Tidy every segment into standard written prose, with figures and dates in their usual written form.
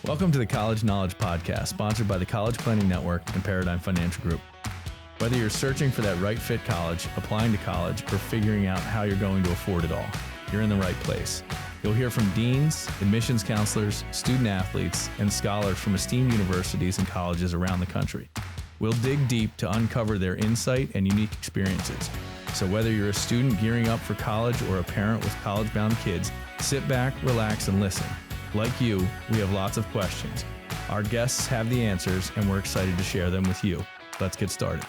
Welcome to the College Knowledge Podcast, sponsored by the College Planning Network and Paradigm Financial Group. Whether you're searching for that right fit college, applying to college, or figuring out how you're going to afford it all, you're in the right place. You'll hear from deans, admissions counselors, student athletes, and scholars from esteemed universities and colleges around the country. We'll dig deep to uncover their insight and unique experiences. So whether you're a student gearing up for college or a parent with college-bound kids, sit back, relax, and listen. Like you, we have lots of questions. Our guests have the answers, and we're excited to share them with you. Let's get started.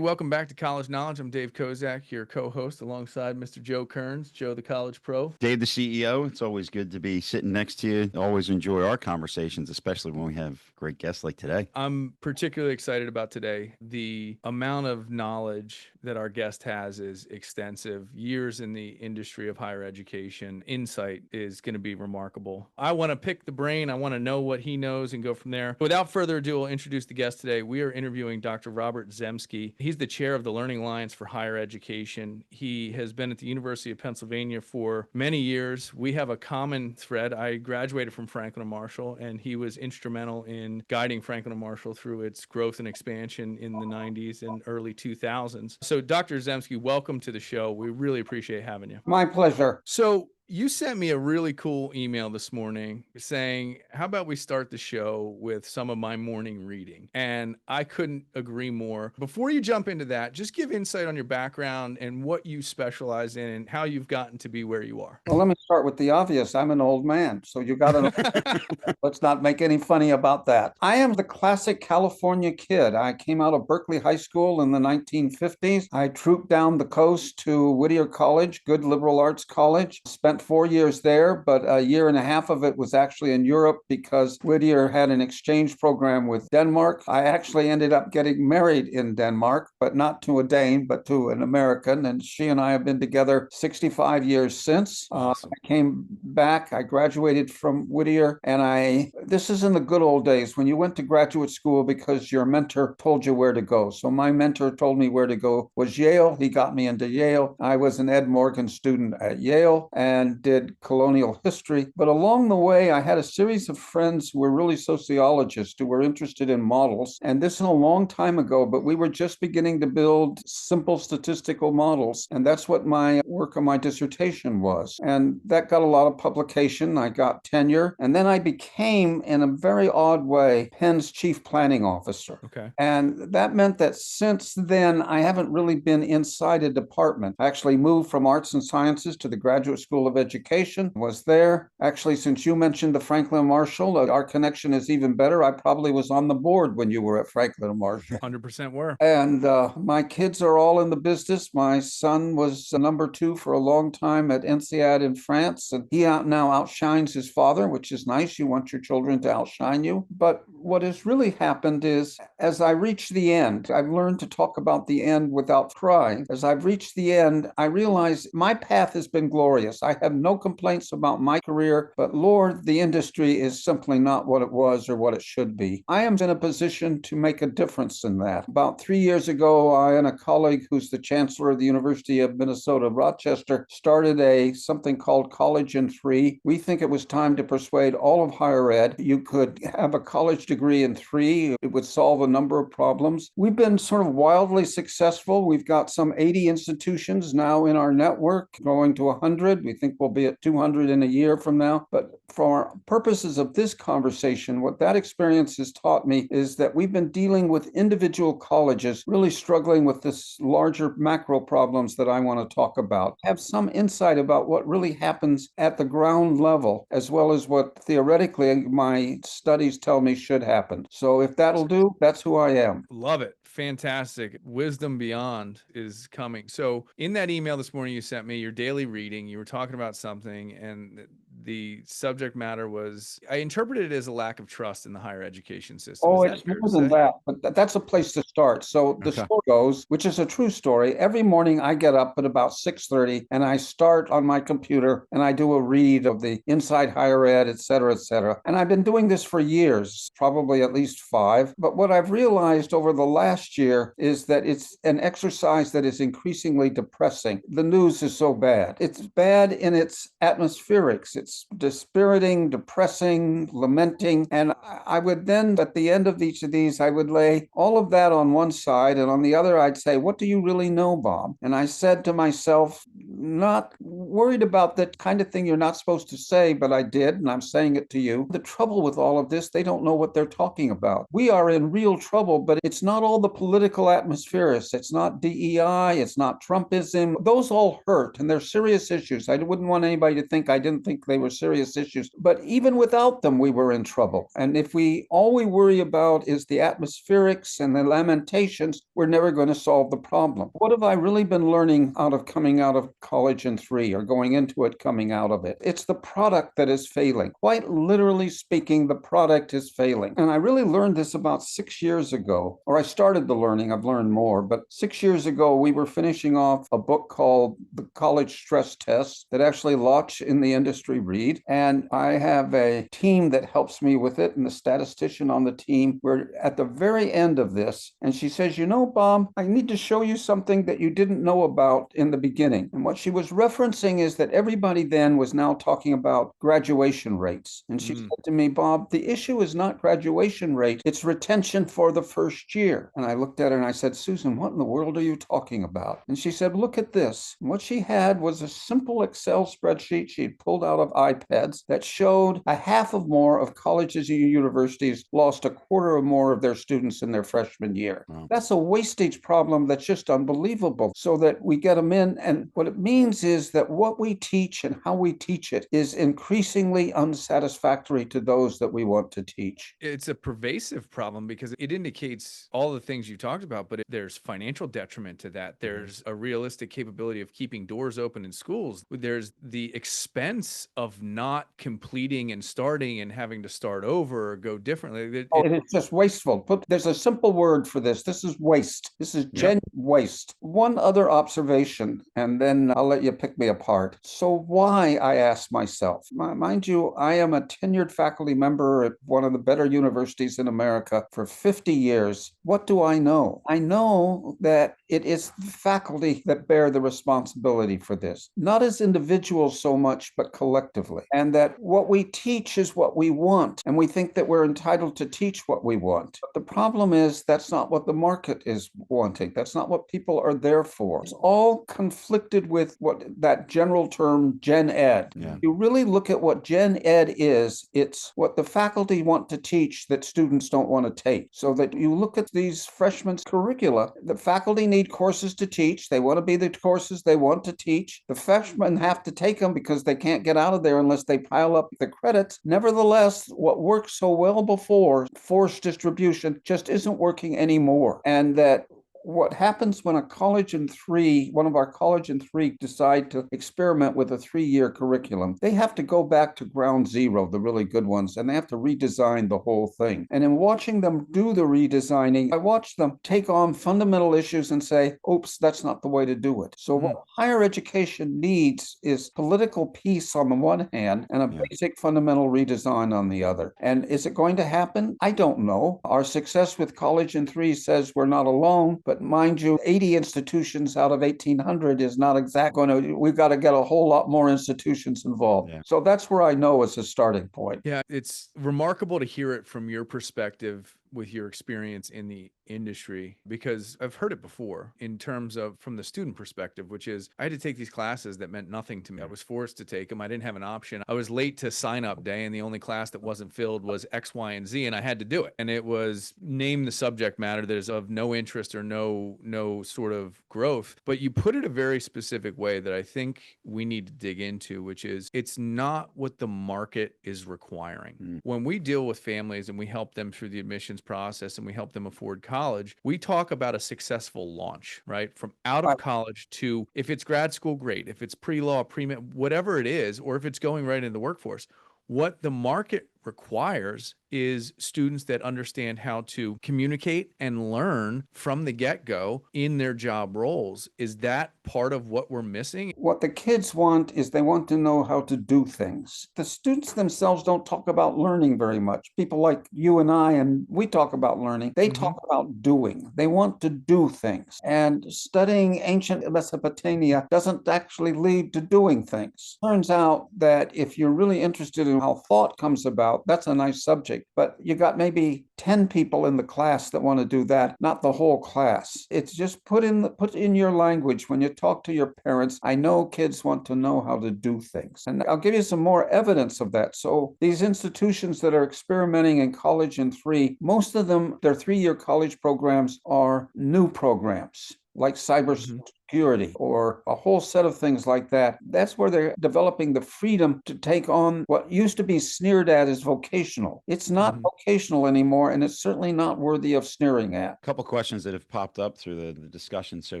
Welcome back to College Knowledge. I'm Dave Kozak, your co-host, alongside Mr. Joe Kerns, Joe the College Pro. Dave the CEO, it's always good to be sitting next to you. Always enjoy our conversations, especially when we have great guests like today. I'm particularly excited about today. The amount of knowledge that our guest has is extensive. Years in the industry of higher education. Insight is going to be remarkable. I want to pick the brain. I want to know what he knows and go from there. Without further ado, I'll introduce the guest today. We are interviewing Dr. Robert Zemsky. He's the chair of the Learning Alliance for Higher Education. He has been at the University of Pennsylvania for many years. We have a common thread. I graduated from Franklin and Marshall, and he was instrumental in guiding Franklin and Marshall through its growth and expansion in the 90s and early 2000s. So Dr. Zemsky, welcome to the show. We really appreciate having you. My pleasure. So you sent me a really cool email this morning saying, how about we start the show with some of my morning reading? And I couldn't agree more. Before you jump into that, just give insight on your background and what you specialize in and how you've gotten to be where you are. Well, let me start with the obvious. I'm an old man, so you got to let's not make any funny about that. I am the classic California kid. I came out of Berkeley High School in the 1950s. I trooped down the coast to Whittier College, good liberal arts college, spent 4 years there, but a year and a half of it was actually in Europe because Whittier had an exchange program with Denmark. I actually ended up getting married in Denmark, but not to a Dane, but to an American. And she and I have been together 65 years since. Awesome. I came back, I graduated from Whittier, and this is in the good old days when you went to graduate school because your mentor told you where to go. So my mentor told me where to go was Yale. He got me into Yale. I was an Ed Morgan student at Yale and did colonial history. But along the way, I had a series of friends who were really sociologists who were interested in models. And this is a long time ago, but we were just beginning to build simple statistical models. And that's what my work on my dissertation was. And that got a lot of publication. I got tenure. And then I became, in a very odd way, Penn's chief planning officer. Okay. And that meant that since then, I haven't really been inside a department. I actually moved from arts and sciences to the Graduate School of Education, was there. Actually, since you mentioned the Franklin Marshall, our connection is even better. I probably was on the board when you were at Franklin Marshall. 100% were. And my kids are all in the business. My son was number 2 for a long time at INSEAD in France, and he now outshines his father, which is nice. You want your children to outshine you. But what has really happened is, as I reach the end, I've learned to talk about the end without crying. As I've reached the end, I realize my path has been glorious. I have no complaints about my career, but Lord, the industry is simply not what it was or what it should be. I am in a position to make a difference in that. About 3 years ago, I and a colleague who's the chancellor of the University of Minnesota, Rochester, started something called College in 3. We think it was time to persuade all of higher ed. You could have a college degree in 3. It would solve a number of problems. We've been sort of wildly successful. We've got some 80 institutions now in our network, growing to 100. We think we'll be at 200 in a year from now. But for purposes of this conversation, what that experience has taught me is that we've been dealing with individual colleges really struggling with this larger macro problems that I want to talk about. Have some insight about what really happens at the ground level, as well as what theoretically my studies tell me should happen. So if that'll do, that's who I am. Love it. Fantastic. Wisdom beyond is coming. So in that email this morning you sent me, your daily reading, you were talking about something, and the subject matter was, I interpreted it as a lack of trust in the higher education system. Oh, Is it's that fair more to than say? that, but that's a place to start. So the Okay. story goes, which is a true story. Every morning I get up at about 6:30 and I start on my computer and I do a read of the Inside Higher Ed, et cetera, et cetera. And I've been doing this for years, probably at least 5. But what I've realized over the last year is that it's an exercise that is increasingly depressing. The news is so bad. It's bad in its atmospherics. It's dispiriting, depressing, lamenting. And I would then, at the end of each of these, I would lay all of that on one side, and on the other, I'd say, what do you really know, Bob? And I said to myself, not worried about that kind of thing you're not supposed to say, but I did, and I'm saying it to you. The trouble with all of this, they don't know what they're talking about. We are in real trouble, but it's not all the political atmospheres. It's not DEI, it's not Trumpism. Those all hurt, and they're serious issues. I wouldn't want anybody to think I didn't think they were serious issues, but even without them, we were in trouble. And if all we worry about is the atmospherics and the lamentations, we're never going to solve the problem. What have I really been learning out of coming out of college in 3 or going into it, coming out of it? It's the product that is failing. Quite literally speaking, the product is failing. And I really learned this about 6 years ago, or I started the learning. I've learned more, but 6 years ago, we were finishing off a book called The College Stress Test that actually Lotch in the industry read. And I have a team that helps me with it, and the statistician on the team. We're at the very end of this, and she says, you know, Bob, I need to show you something that you didn't know about in the beginning. And what she was referencing is that everybody then was now talking about graduation rates. And she said to me, Bob, the issue is not graduation rate, it's retention for the first year. And I looked at her and I said, Susan, what in the world are you talking about? And she said, look at this. And what she had was a simple Excel spreadsheet she'd pulled out of iPads that showed a half of more of colleges and universities lost a quarter or more of their students in their freshman year. Wow. That's a wastage problem that's just unbelievable. So that we get them in. And what it means is that what we teach and how we teach it is increasingly unsatisfactory to those that we want to teach. It's a pervasive problem because it indicates all the things you talked about, but there's financial detriment to that. There's a realistic capability of keeping doors open in schools. There's the expense of not completing and starting and having to start over or go differently. It is just wasteful. There's a simple word for this. This is waste. This is genuine waste. One other observation, and then I'll let you pick me apart. So why, I asked myself. Mind you, I am a tenured faculty member at one of the better universities in America for 50 years. What do I know? I know that it is the faculty that bear the responsibility for this, not as individuals so much, but collectively. And that what we teach is what we want. And we think that we're entitled to teach what we want. But the problem is that's not what the market is wanting. That's not what people are there for. It's all conflicted with what that general term gen ed. Yeah. You really look at what gen ed is, it's what the faculty want to teach that students don't want to take. So that you look at these freshmen's curricula, the faculty need courses to teach. They want to be the courses they want to teach. The freshmen have to take them because they can't get out of there unless they pile up the credits. Nevertheless, what worked so well before, forced distribution, just isn't working anymore. And that what happens when one of our college and 3 decide to experiment with a 3-year curriculum, they have to go back to ground zero, the really good ones, and they have to redesign the whole thing. And in watching them do the redesigning, I watch them take on fundamental issues and say, oops, that's not the way to do it. So what higher education needs is political peace on the one hand and a basic fundamental redesign on the other. And is it going to happen? I don't know. Our success with college in 3 says we're not alone. But mind you, 80 institutions out of 1,800 is not exactly going to, we've got to get a whole lot more institutions involved. Yeah. So that's where I know it's a starting point. Yeah, it's remarkable to hear it from your perspective with your experience in the industry, because I've heard it before in terms of from the student perspective, which is I had to take these classes that meant nothing to me. I was forced to take them. I didn't have an option. I was late to sign up day, and the only class that wasn't filled was X, Y, and Z, and I had to do it. And it was name the subject matter that is of no interest or no sort of growth. But you put it a very specific way that I think we need to dig into, which is it's not what the market is requiring. When we deal with families and we help them through the admissions admissions process and we help them afford college, we talk about a successful launch, right? From out of Right. college to, if it's grad school, great. If it's pre-law, pre-med, whatever it is, or if it's going right into the workforce, what the market requires is students that understand how to communicate and learn from the get-go in their job roles. Is that part of what we're missing? What the kids want is they want to know how to do things. The students themselves don't talk about learning very much. People like you and I, and we talk about learning. They talk about doing. They want to do things. And studying ancient Mesopotamia doesn't actually lead to doing things. Turns out that if you're really interested in how thought comes about, that's a nice subject. But you got maybe 10 people in the class that want to do that, not the whole class. It's just put in your language when you talk to your parents. I know kids want to know how to do things. And I'll give you some more evidence of that. So these institutions that are experimenting in college in three, most of them, their 3-year college programs are new programs like cybersecurity or a whole set of things like that. That's where they're developing the freedom to take on what used to be sneered at as vocational. It's not vocational anymore, and it's certainly not worthy of sneering at. A couple questions that have popped up through the discussion so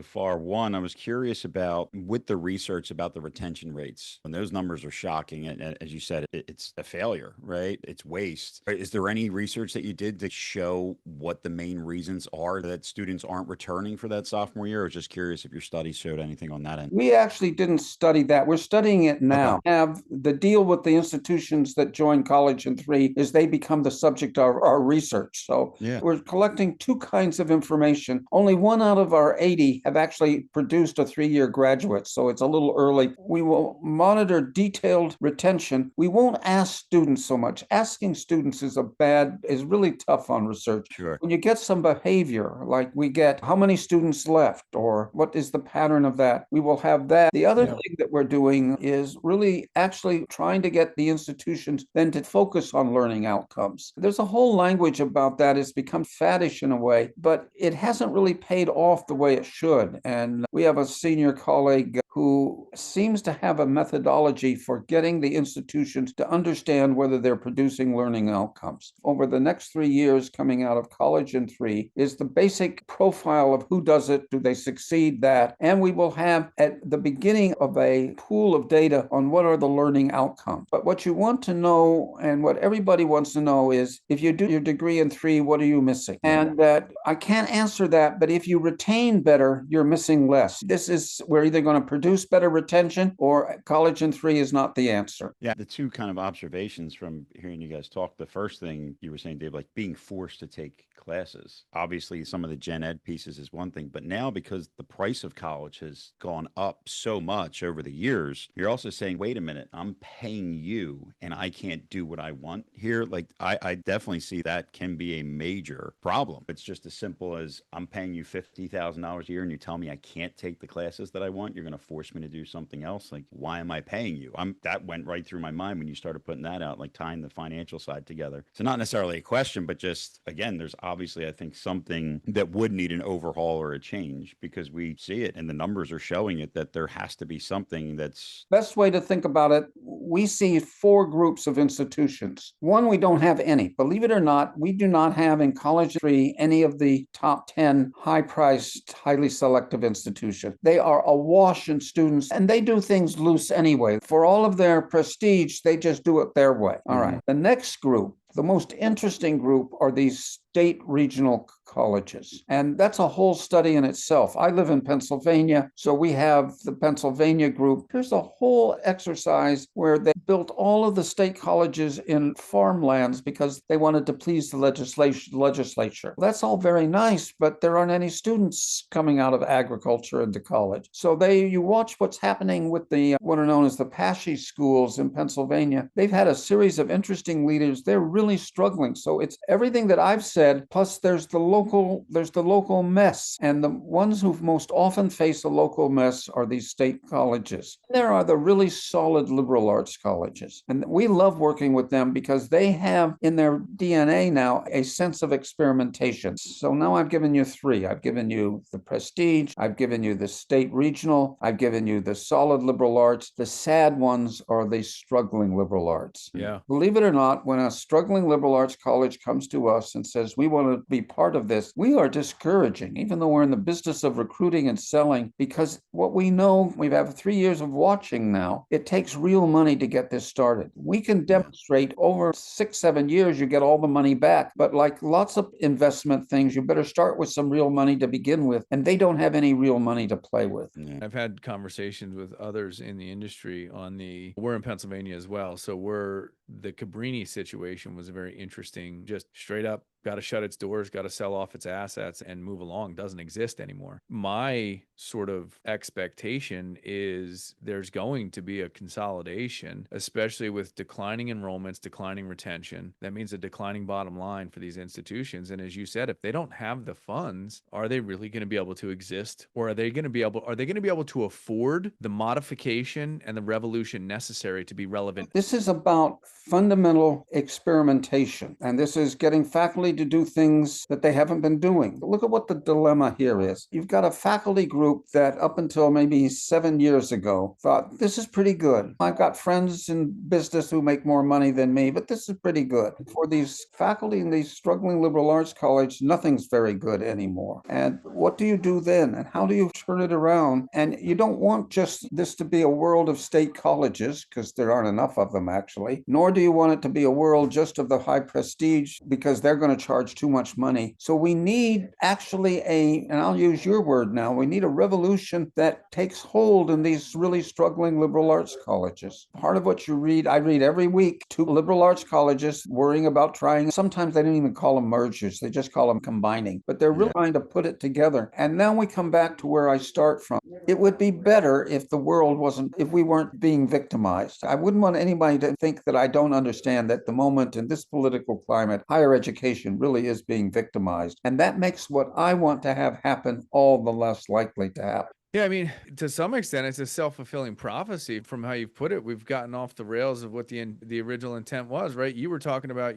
far. One, I was curious about with the research about the retention rates, and those numbers are shocking. And as you said, it's a failure, right? It's waste. Is there any research that you did to show what the main reasons are that students aren't returning for that sophomore year? I was just curious if your study showed anything on that end. We actually didn't study that. We're studying it now. Okay. Have the deal with the institutions that join college in three is they become the subject of our research. So Yeah. we're collecting two kinds of information. Only one out of our 80 have actually produced a 3-year graduate. So it's a little early. We will monitor detailed retention. We won't ask students so much. Asking students is really tough on research. Sure. When you get some behavior, like we get how many students left or what is the pattern of that, we will have that. The other thing that we're doing is really actually trying to get the institutions then to focus on learning outcomes. There's a whole language about that. It's become faddish in a way, but it hasn't really paid off the way it should. And we have a senior colleague who seems to have a methodology for getting the institutions to understand whether they're producing learning outcomes. Over the next 3 years coming out of college in three is the basic profile of who does it, do they succeed, that, and we will have at the beginning of a pool of data on what are the learning outcomes. But what you want to know and what everybody wants to know is if you do your degree in three, what are you missing? And that I can't answer that, but if you retain better, you're missing less. This is, we're either going to produce better retention or college in three is not the answer. Yeah. The two kind of observations from hearing you guys talk, the first thing you were saying, Dave, like being forced to take classes. Obviously, some of the gen ed pieces is one thing, but now because the price of college has gone up so much over the years, you're also saying, wait a minute, I'm paying you and I can't do what I want here. Like, I definitely see that can be a major problem. It's just as simple as I'm paying you $50,000 a year and you tell me I can't take the classes that I want. You're going to force me to do something else. Like, why am I paying you? That went right through my mind when you started putting that out, like tying the financial side together. So not necessarily a question, but just, again, there's obviously, I think, something that would need an overhaul or a change because we see it and the numbers are showing it that there has to be something that's... Best way to think about it, we see 4 groups of institutions. One, we don't have any. Believe it or not, we do not have in College 3 any of the top 10 high-priced, highly selective institutions. They are awash in students and they do things loose anyway. For all of their prestige, they just do it their way. All right. The next group, the most interesting group, are these state regional colleges. And that's a whole study in itself. I live in Pennsylvania, so we have the Pennsylvania group. Here's a whole exercise where they built all of the state colleges in farmlands because they wanted to please the legislature. That's all very nice, but there aren't any students coming out of agriculture into college. So you watch what's happening with the what are known as the Pashi schools in Pennsylvania. They've had a series of interesting leaders. They're really struggling. So it's everything that I've said, plus there's the local mess. And the ones who most often face a local mess are these state colleges. There are the really solid liberal arts colleges. And we love working with them because they have in their DNA now a sense of experimentation. So now I've given you 3. I've given you the prestige, I've given you the state regional, I've given you the solid liberal arts. The sad ones are the struggling liberal arts. Yeah. Believe it or not, when a struggling liberal arts college comes to us and says, says, we want to be part of this, we are discouraging, even though we're in the business of recruiting and selling, because what we know, we have 3 years of watching now, it takes real money to get this started. We can demonstrate over 6, 7 years, you get all the money back. But like lots of investment things, you better start with some real money to begin with. And they don't have any real money to play with. Yeah. I've had conversations with others in the industry we're in Pennsylvania as well. So the Cabrini situation was a very interesting, just straight up, got to shut its doors, got to sell off its assets and move along, doesn't exist anymore. My sort of expectation is there's going to be a consolidation, especially with declining enrollments, declining retention. That means a declining bottom line for these institutions. And as you said, if they don't have the funds, are they really going to be able to exist? Or are they going to be able to afford the modification and the revolution necessary to be relevant? This is about fundamental experimentation, and this is getting faculty to do things that they haven't been doing. Look at what the dilemma here is. You've got a faculty group that up until maybe 7 years ago thought, this is pretty good. I've got friends in business who make more money than me, but this is pretty good. For these faculty in these struggling liberal arts colleges, nothing's very good anymore. And what do you do then? And how do you turn it around? And you don't want just this to be a world of state colleges, because there aren't enough of them actually, nor do you want it to be a world just of the high prestige, because they're going to charge too much money. So we need actually and I'll use your word now, we need a revolution that takes hold in these really struggling liberal arts colleges. Part of what I read every week, 2 liberal arts colleges worrying about trying, sometimes they don't even call them mergers, they just call them combining, but they're really trying to put it together. And now we come back to where I start from. It would be better if we weren't being victimized. I wouldn't want anybody to think that I don't understand that the moment in this political climate, higher education really is being victimized. And that makes what I want to have happen all the less likely to happen. Yeah, I mean, to some extent, it's a self-fulfilling prophecy from how you've put it. We've gotten off the rails of what the original intent was, right? You were talking about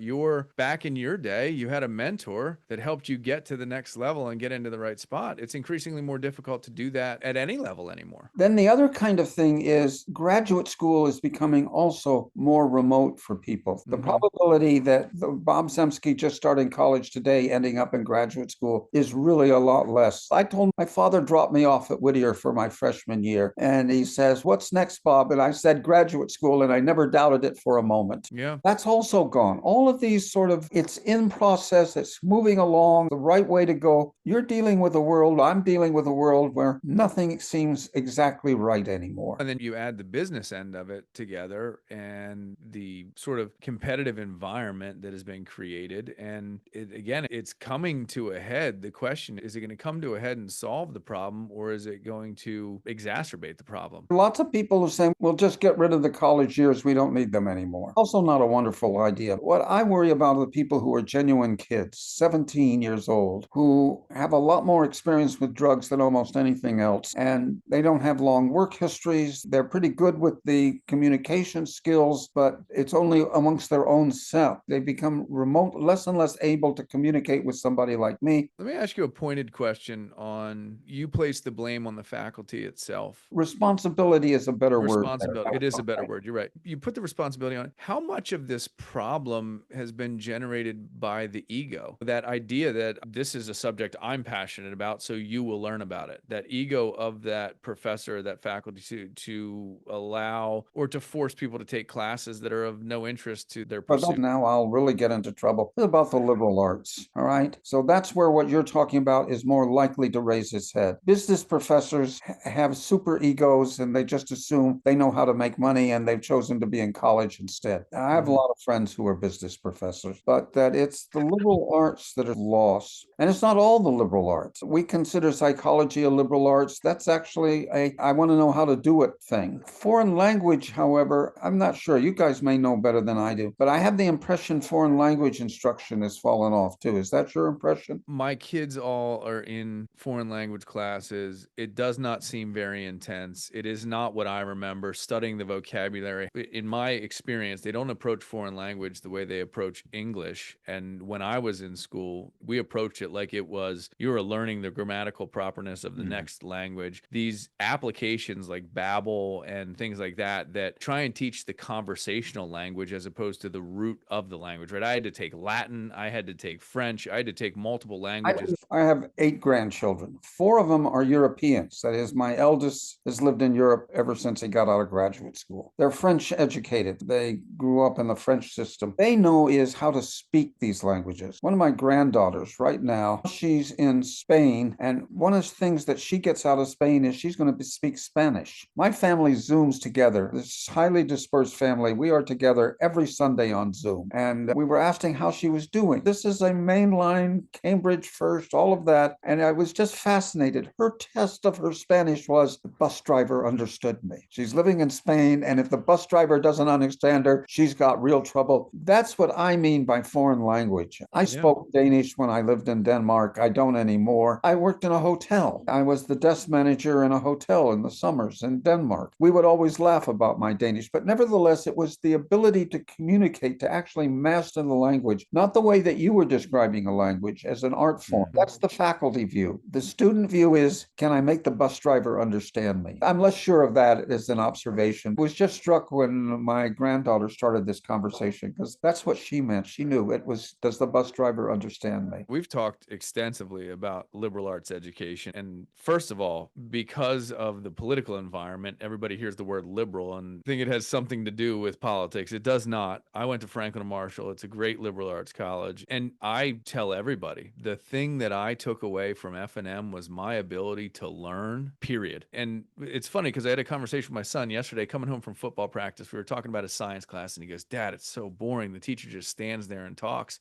back in your day, you had a mentor that helped you get to the next level and get into the right spot. It's increasingly more difficult to do that at any level anymore. Then the other kind of thing is graduate school is becoming also more remote for people. The probability that Bob Zemsky just starting college today, ending up in graduate school is really a lot less. I told my father dropped me off at Whittier for my freshman year. And he says, what's next, Bob? And I said, graduate school. And I never doubted it for a moment. Yeah. That's also gone. All of these it's in process. It's moving along the right way to go. You're dealing with a world. I'm dealing with a world where nothing seems exactly right anymore. And then you add the business end of it together and the sort of competitive environment that has been created. And it's coming to a head. The question is it going to come to a head and solve the problem, or is it going to exacerbate the problem? Lots of people are saying, we'll just get rid of the college years. We don't need them anymore. Also not a wonderful idea. What I worry about are the people who are genuine kids, 17 years old, who have a lot more experience with drugs than almost anything else. And they don't have long work histories. They're pretty good with the communication skills, but it's only amongst their own self. They become less and less able to communicate with somebody like me. Let me ask you a pointed question on, you place the blame on the faculty itself. Responsibility is a better word. Responsibility. It is a better word. You're right. You put the responsibility on it. How much of this problem has been generated by the ego? That idea that this is a subject I'm passionate about, so you will learn about it. That ego of that professor, that faculty to allow or to force people to take classes that are of no interest to their pursuit. Now I'll really get into trouble. It's about the liberal arts. All right. So that's where what you're talking about is more likely to raise its head. Business professors have super egos and they just assume they know how to make money and they've chosen to be in college instead. I have a lot of friends who are business professors, but that it's the liberal arts that are lost. And it's not all the liberal arts. We consider psychology a liberal arts. That's actually I want to know how to do it thing. Foreign language, however, I'm not sure. You guys may know better than I do, but I have the impression foreign language instruction has fallen off too. Is that your impression? My kids all are in foreign language classes. It does not seem very intense. It is not what I remember studying the vocabulary. In my experience, they don't approach foreign language the way they approach English. And when I was in school, we approached it like it was you were learning the grammatical properness of the next language. These applications like Babbel and things like that that try and teach the conversational language as opposed to the root of the language, right? I had to take Latin, I had to take French, I had to take multiple languages. I have 8 grandchildren. 4 of them are Europeans. That is, my eldest has lived in Europe ever since he got out of graduate school. They're French educated. They grew up in the French system. They know is how to speak these languages. One of my granddaughters right now, she's in Spain, and one of the things that she gets out of Spain is she's going to speak Spanish. My family Zooms together. This highly dispersed family. We are together every Sunday on Zoom. And we were asking how she was doing. This is a mainline Cambridge first, all of that. And I was just fascinated. Her test of her Spanish was the bus driver understood me. She's living in Spain, and if the bus driver doesn't understand her, she's got real trouble. That's what I mean by foreign language. I spoke Danish when I lived in Denmark. I don't anymore. I worked in a hotel. I was the desk manager in a hotel in the summers in Denmark. We would always laugh about my Danish, but nevertheless, it was the ability to communicate, to actually master the language, not the way that you were describing a language as an art form. That's the faculty view. The student view is, can I make the bus driver understand me? I'm less sure of that as an observation. I was just struck when my granddaughter started this conversation because that's what she meant. She knew it was, does the bus driver understand me? We've talked extensively about liberal arts education. And first of all, because of the political environment, everybody hears the word liberal and think it has something to do with politics. It does not. I went to Franklin and Marshall. It's a great liberal arts college. And I tell everybody, the thing that I took away from F&M was my ability to learn, period. And it's funny because I had a conversation with my son yesterday coming home from football practice. We were talking about his science class and he goes, Dad, it's so boring. The teacher just stands there and talks.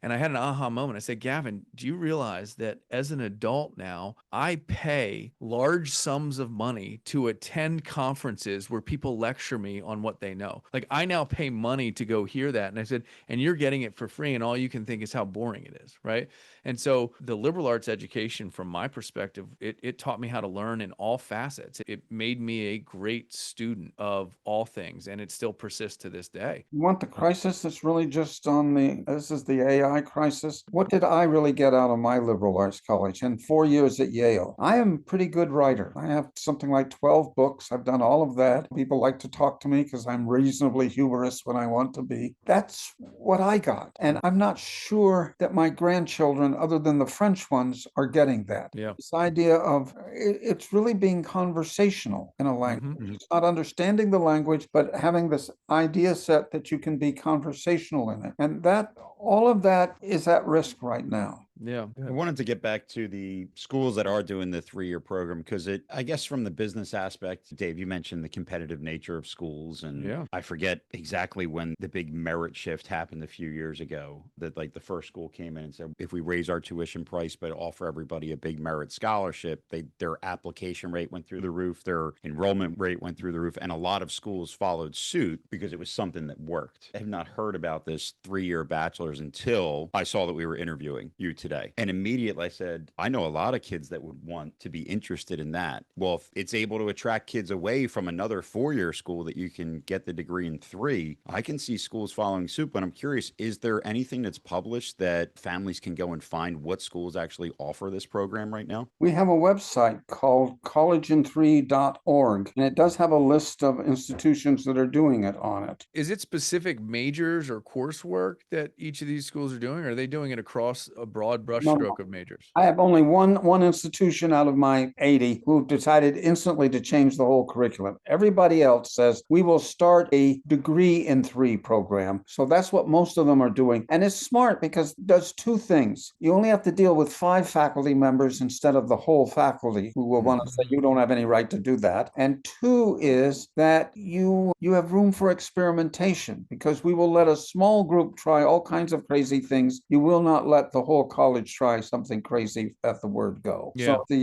And I had an aha moment. I said, Gavin, do you realize that as an adult now, I pay large sums of money to attend conferences where people lecture me on what they know? Like, I now pay money to go hear that. And I said, and you're getting it for free, and all you can think is how boring it is, right? And so the liberal arts education, from my perspective, it taught me how to learn in all facets. It made me a great student of all things, and it still persists to this day. You want the crisis that's really just on this is the AI crisis. What did I really get out of my liberal arts college and 4 years at Yale? I am a pretty good writer. I have something like 12 books. I've done all of that. People like to talk to me because I'm reasonably humorous when I want to be. That's what I got. And I'm not sure that my grandchildren, other than the French ones, are getting that. Yeah. This idea of it's really being conversational in a language. It's not understanding the language, but having this idea set that you can be conversational in it. And that all of that is at risk right now. Yeah. I wanted to get back to the schools that are doing the 3-year program because I guess from the business aspect, Dave, you mentioned the competitive nature of schools. And I forget exactly when the big merit shift happened a few years ago that like the first school came in and said, if we raise our tuition price, but offer everybody a big merit scholarship, their application rate went through the roof, their enrollment rate went through the roof. And a lot of schools followed suit because it was something that worked. I have not heard about this 3-year bachelor's until I saw that we were interviewing you today. And immediately I said, I know a lot of kids that would want to be interested in that. Well, if it's able to attract kids away from another 4-year school that you can get the degree in 3, I can see schools following suit. But I'm curious, is there anything that's published that families can go and find what schools actually offer this program right now? We have a website called collegein3.org, and it does have a list of institutions that are doing it on it. Is it specific majors or coursework that each of these schools are doing? Or are they doing it across a broad brushstroke of majors? I have only one institution out of my 80 who decided instantly to change the whole curriculum. Everybody else says we will start a degree in 3 program. So that's what most of them are doing. And it's smart because it does 2 things. You only have to deal with 5 faculty members instead of the whole faculty who will want to say you don't have any right to do that. And 2 is that you have room for experimentation because we will let a small group try all kinds of crazy things. You will not let the whole college college try something crazy at the word go. Yeah. So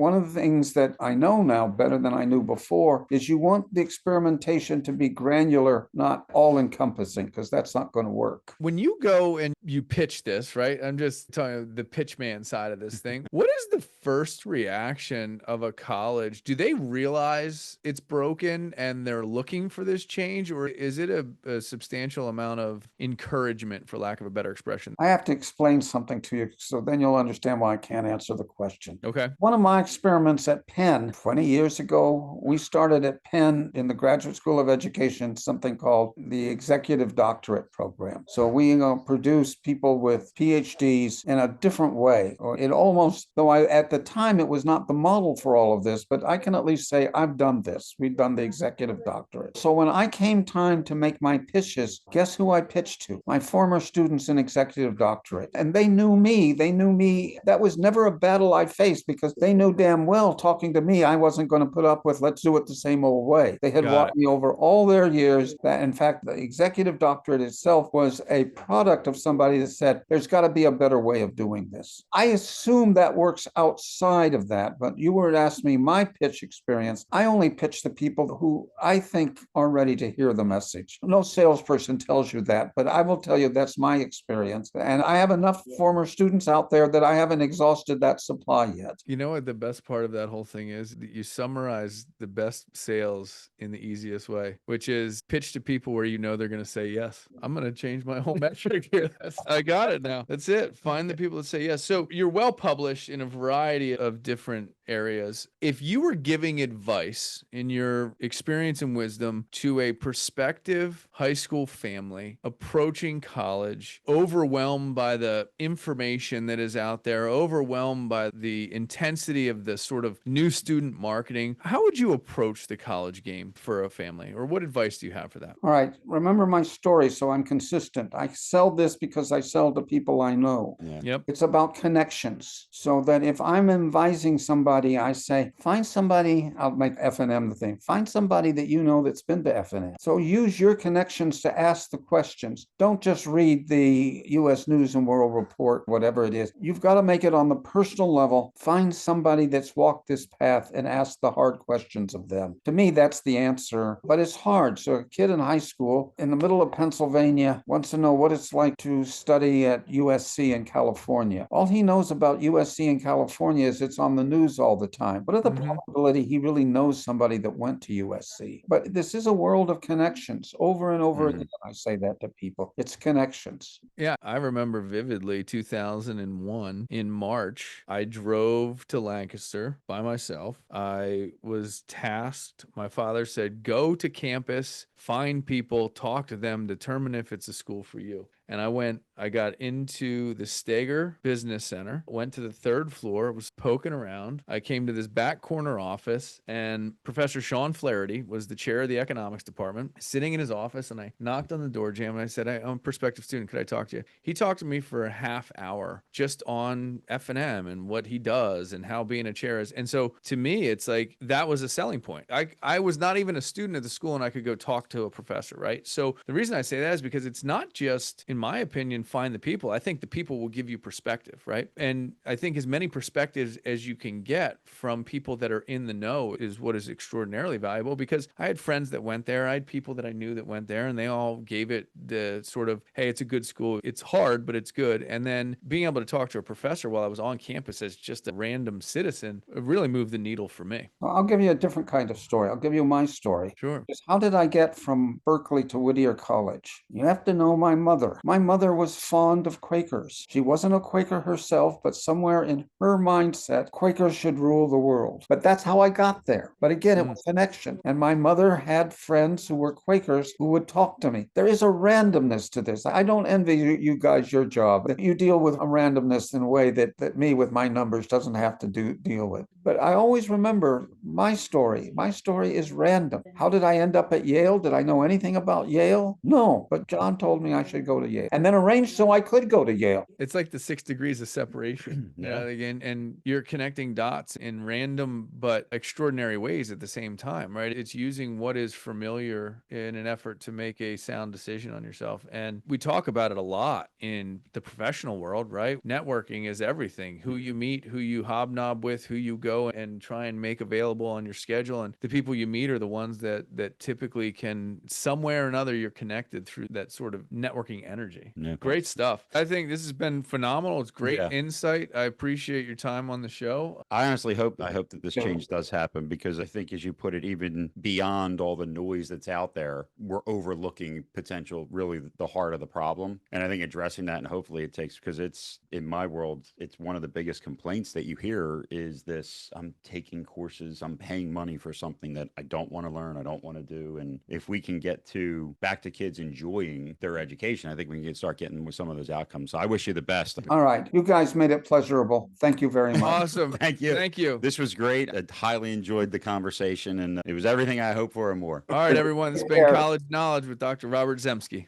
one of the things that I know now better than I knew before is you want the experimentation to be granular, not all encompassing, because that's not going to work. When you go and you pitch this, right? I'm just telling the pitch man side of this thing. What is the first reaction of a college? Do they realize it's broken and they're looking for this change, or is it a substantial amount of encouragement, for lack of a better expression? I have to explain something to you, so then you'll understand why I can't answer the question. Okay. One of my experiments at Penn 20 years ago, we started at Penn in the Graduate School of Education, something called the Executive Doctorate Program. So we produce people with PhDs in a different way. Or it almost, though at the time it was not the model for all of this, but I can at least say I've done this. We've done the Executive Doctorate. So when I came time to make my pitches, guess who I pitched to? My former students in Executive Doctorate. And they knew me. They knew me. That was never a battle I faced because they knew damn well talking to me, I wasn't going to put up with, let's do it the same old way. They had watched me over all their years. That, in fact, the Executive Doctorate itself was a product of somebody that said, there's got to be a better way of doing this. I assume that works outside of that, but you were to ask me my pitch experience. I only pitch the people who I think are ready to hear the message. No salesperson tells you that, but I will tell you that's my experience. And I have enough former students out there that I haven't exhausted that supply yet. You know what the best part of that whole thing is? You summarize the best sales in the easiest way, which is pitch to people where you know they're going to say yes. I'm going to change my whole metric here. I got it now. That's it. Find the people that say yes. So you're well published in a variety of different areas. If you were giving advice in your experience and wisdom to a prospective high school family approaching college, overwhelmed by the information that is out there, overwhelmed by the intensity of the sort of new student marketing, how would you approach the college game for a family? Or what advice do you have for that? All right. Remember my story so I'm consistent. I sell this because I sell to people I know. Yeah. Yep. It's about connections. So that if I'm advising somebody, I say, find somebody, I'll make F&M the thing, find somebody that you know that's been to F&M. So use your connections to ask the questions. Don't just read the U.S. News and World Report, whatever it is. You've got to make it on the personal level. Find somebody that's walked this path and ask the hard questions of them. To me, that's the answer, but it's hard. So a kid in high school in the middle of Pennsylvania wants to know what it's like to study at USC in California. All he knows about USC in California is it's on the news all the time. What are the probability he really knows somebody that went to USC? But this is a world of connections. Over and over again, I say that to people. It's connections. Yeah, I remember vividly 2001 in March, I drove to Lancaster by myself. I was tasked. My father said, go to campus, find people, talk to them, determine if it's a school for you. And I got into the Steger Business Center, went to the third floor, was poking around. I came to this back corner office, and Professor Sean Flaherty was the chair of the economics department, sitting in his office, and I knocked on the door jam, and I said, I'm a prospective student. Could I talk to you? He talked to me for a half hour just on F&M and what he does and how being a chair is. And so to me, it's like that was a selling point. I was not even a student at the school, and I could go talk to a professor, right? So the reason I say that is because it's not just, in my opinion, find the people. I think the people will give you perspective, right? And I think as many perspectives as you can get from people that are in the know is what is extraordinarily valuable, because I had friends that went there. I had people that I knew that went there, and they all gave it the sort of, hey, it's a good school. It's hard, but it's good. And then being able to talk to a professor while I was on campus as just a random citizen really moved the needle for me. I'll give you a different kind of story. I'll give you my story. Sure. How did I get from Berkeley to Whittier College? You have to know my mother. My mother was fond of Quakers. She wasn't a Quaker herself, but somewhere in her mindset, Quakers should rule the world. But that's how I got there. But again, it was connection. And my mother had friends who were Quakers who would talk to me. There is a randomness to this. I don't envy you guys your job. You deal with a randomness in a way that me with my numbers doesn't have to deal with. But I always remember my story. My story is random. How did I end up at Yale? Did I know anything about Yale? No. But John told me I should go to Yale. Yale, and then arranged so I could go to Yale. It's like the 6 degrees of separation. Yeah. Again, and you're connecting dots in random but extraordinary ways at the same time, right? It's using what is familiar in an effort to make a sound decision on yourself. And we talk about it a lot in the professional world, right? Networking is everything. Who you meet, who you hobnob with, who you go and try and make available on your schedule. And the people you meet are the ones that typically can, somewhere or another, you're connected through that sort of networking energy. Yeah. Great stuff. I think this has been phenomenal. It's great Yeah. insight. I appreciate your time on the show. I honestly hope that this change does happen, because I think, as you put it, even beyond all the noise that's out there, we're overlooking potential, really the heart of the problem. And I think addressing that, and hopefully it takes, because it's, in my world, it's one of the biggest complaints that you hear is this: I'm taking courses, I'm paying money for something that I don't want to learn, I don't want to do. And if we can get back to kids enjoying their education, I think we can start getting with some of those outcomes. So I wish you the best. All right. You guys made it pleasurable. Thank you very much. Awesome. Thank you. Thank you. This was great. I highly enjoyed the conversation, and it was everything I hoped for and more. All right, everyone. It's been College Knowledge with Dr. Robert Zemsky.